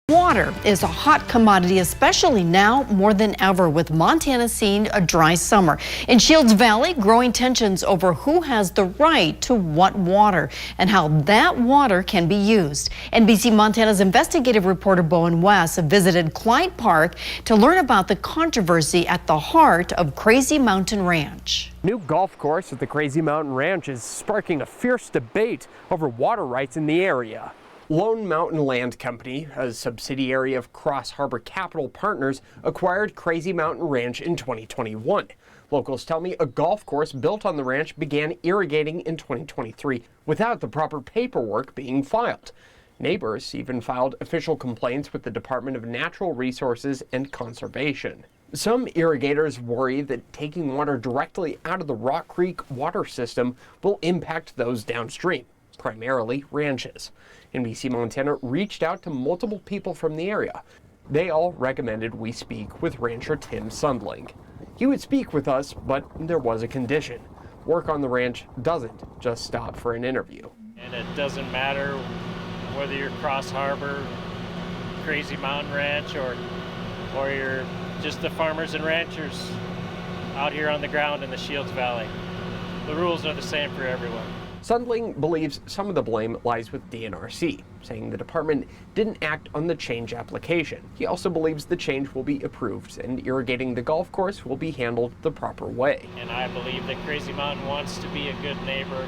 Water is a hot commodity, especially now more than ever, with Montana seeing a dry summer. In Shields Valley, growing tensions over who has the right to what water and how that water can be used. NBC Montana's investigative reporter Bowen West visited Clyde Park to learn about the controversy at the heart of Crazy Mountain Ranch. New golf course at the Crazy Mountain Ranch is sparking a fierce debate over water rights in the area. Lone Mountain Land Company, a subsidiary of Cross Harbor Capital Partners, acquired Crazy Mountain Ranch in 2021. Locals tell me a golf course built on the ranch began irrigating in 2023 without the proper paperwork being filed. Neighbors even filed official complaints with the Department of Natural Resources and Conservation. Some irrigators worry that taking water directly out of the Rock Creek water system will impact those downstream, primarily ranches. NBC Montana reached out to multiple people from the area. They all recommended we speak with rancher Tim Sundling. He would speak with us, but there was a condition. Work on the ranch doesn't just stop for an interview. And it doesn't matter whether you're Cross Harbor, Crazy Mountain Ranch, or you're just the farmers and ranchers out here on the ground in the Shields Valley. The rules are the same for everyone. Sundling believes some of the blame lies with DNRC, saying the department didn't act on the change application. He also believes the change will be approved and irrigating the golf course will be handled the proper way. And I believe that Crazy Mountain wants to be a good neighbor.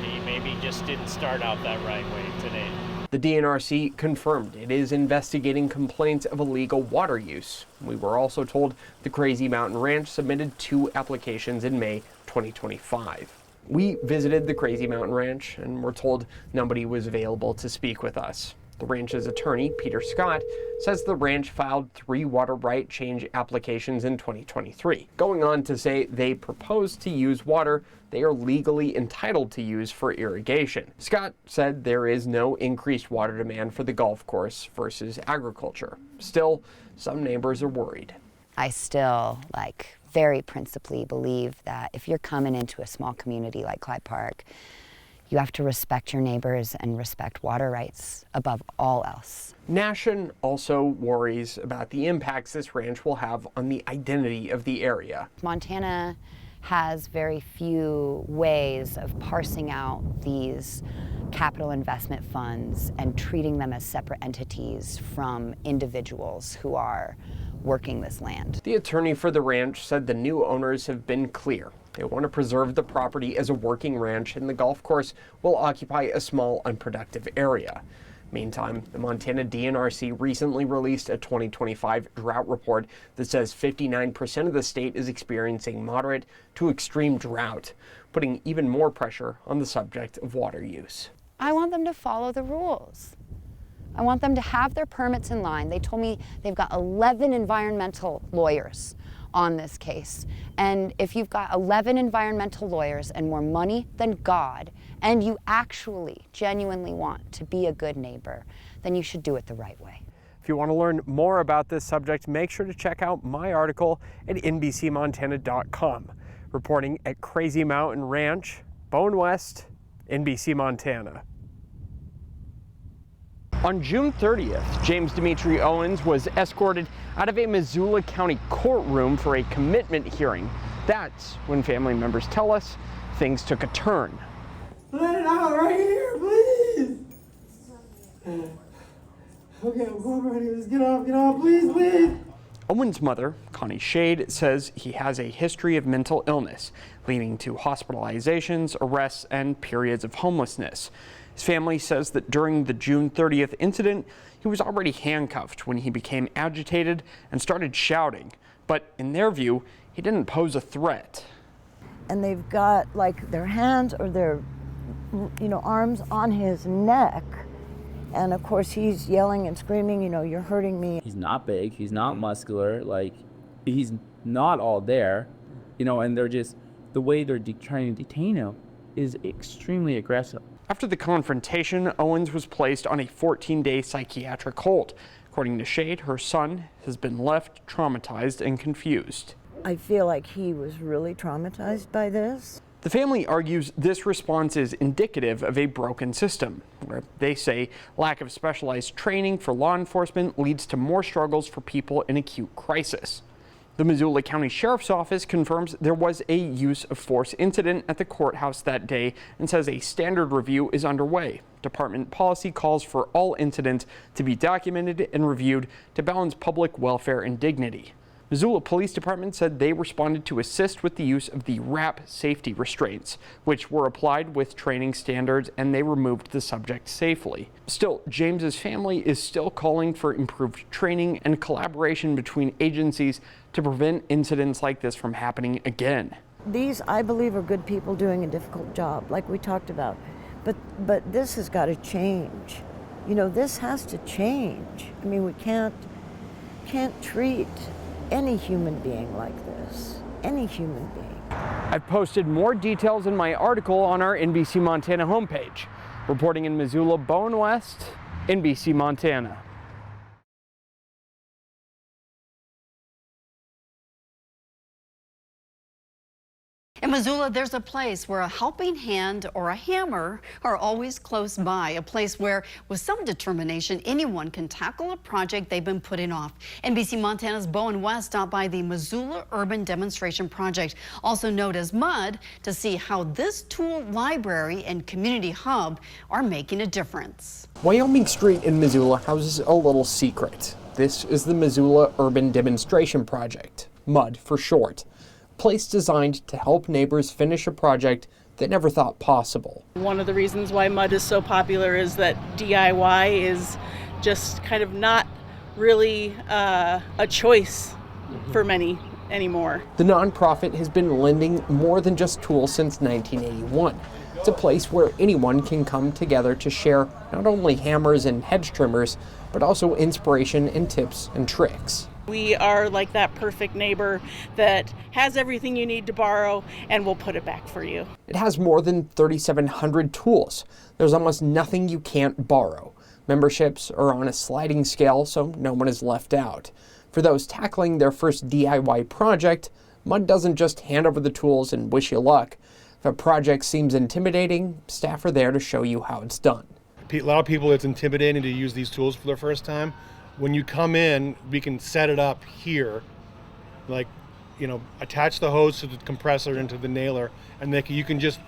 He maybe just didn't start out that right way today. The DNRC confirmed it is investigating complaints of illegal water use. We were also told the Crazy Mountain Ranch submitted 2 applications in May 2025. We visited the Crazy Mountain Ranch and were told nobody was available to speak with us. The ranch's attorney, Peter Scott, says the ranch filed 3 water right change applications in 2023, going on to say they propose to use water they are legally entitled to use for irrigation. Scott said there is no increased water demand for the golf course versus agriculture. Still, some neighbors are worried. I still, very principally believe that if you're coming into a small community like Clyde Park, you have to respect your neighbors and respect water rights above all else. Nation also worries about the impacts this ranch will have on the identity of the area. Montana has very few ways of parsing out these capital investment funds and treating them as separate entities from individuals who are working this land. The attorney for the ranch said the new owners have been clear. They want to preserve the property as a working ranch, and the golf course will occupy a small, unproductive area. Meantime, the Montana DNRC recently released a 2025 drought report that says 59% of the state is experiencing moderate to extreme drought, putting even more pressure on the subject of water use. I want them to follow the rules. I want them to have their permits in line. They told me they've got 11 environmental lawyers on this case. And if you've got 11 environmental lawyers and more money than God, and you actually genuinely want to be a good neighbor, then you should do it the right way. If you want to learn more about this subject, make sure to check out my article at NBCMontana.com. Reporting at Crazy Mountain Ranch, Bowen West, NBC Montana. On June 30th, James Dimitri Owens was escorted out of a Missoula County courtroom for a commitment hearing. That's when family members tell us things took a turn. Let it out right here, please. Okay, I'm going right here. Just get off, please, please. Owens' mother, Connie Shade, says he has a history of mental illness, leading to hospitalizations, arrests, and periods of homelessness. His family says that during the June 30th incident, he was already handcuffed when he became agitated and started shouting. But in their view, he didn't pose a threat. And they've got their hands or their arms on his neck. And of course he's yelling and screaming, you're hurting me. He's not big, he's not muscular, he's not all there, and they're just, the way they're trying to detain him is extremely aggressive. After the confrontation, Owens was placed on a 14-day psychiatric hold. According to Shade, her son has been left traumatized and confused. I feel like he was really traumatized by this. The family argues this response is indicative of a broken system, where they say lack of specialized training for law enforcement leads to more struggles for people in acute crisis. The Missoula County Sheriff's Office confirms there was a use of force incident at the courthouse that day and says a standard review is underway. Department policy calls for all incidents to be documented and reviewed to balance public welfare and dignity. Missoula Police Department said they responded to assist with the use of the RAP safety restraints, which were applied with training standards, and they removed the subject safely. Still, James's family is still calling for improved training and collaboration between agencies to prevent incidents like this from happening again. These, I believe, are good people doing a difficult job, like we talked about. But this has got to change. You know, this has to change. I mean, we can't treat any human being like this. Any human being. I've posted more details in my article on our NBC Montana homepage. Reporting in Missoula, Bowen West, NBC Montana. In Missoula, there's a place where a helping hand or a hammer are always close by, a place where, with some determination, anyone can tackle a project they've been putting off. NBC Montana's Bowen West stopped by the Missoula Urban Demonstration Project, also known as MUD, to see how this tool library and community hub are making a difference. Wyoming Street in Missoula houses a little secret. This is the Missoula Urban Demonstration Project, MUD for short. Place designed to help neighbors finish a project they never thought possible. One of the reasons why MUD is so popular is that DIY is just kind of not really a choice for many anymore. The nonprofit has been lending more than just tools since 1981. It's a place where anyone can come together to share not only hammers and hedge trimmers, but also inspiration and tips and tricks. We are like that perfect neighbor that has everything you need to borrow and will put it back for you. It has more than 3,700 tools. There's almost nothing you can't borrow. Memberships are on a sliding scale, so no one is left out. For those tackling their first DIY project, MUD doesn't just hand over the tools and wish you luck. If a project seems intimidating, staff are there to show you how it's done. A lot of people, it's intimidating to use these tools for their first time. When you come in, we can set it up here, like, you know, attach the hose to the compressor into the nailer, and you can just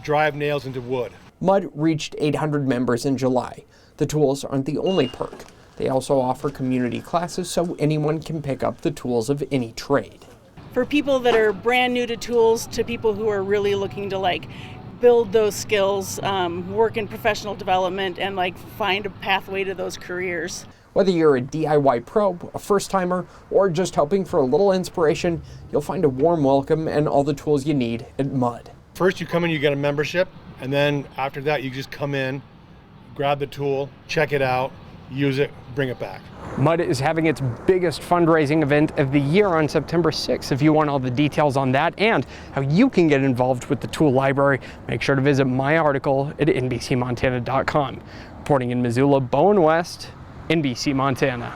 drive nails into wood. MUD reached 800 members in July. The tools aren't the only perk. They also offer community classes so anyone can pick up the tools of any trade. For people that are brand new to tools to people who are really looking to build those skills, work in professional development, and find a pathway to those careers. Whether you're a DIY pro, a first-timer, or just hoping for a little inspiration, you'll find a warm welcome and all the tools you need at MUD. First you come in, you get a membership, and then after that you just come in, grab the tool, check it out, use it, bring it back. MUD is having its biggest fundraising event of the year on September 6th. If you want all the details on that and how you can get involved with the tool library, make sure to visit my article at NBCMontana.com. Reporting in Missoula, Bowen West, NBC Montana.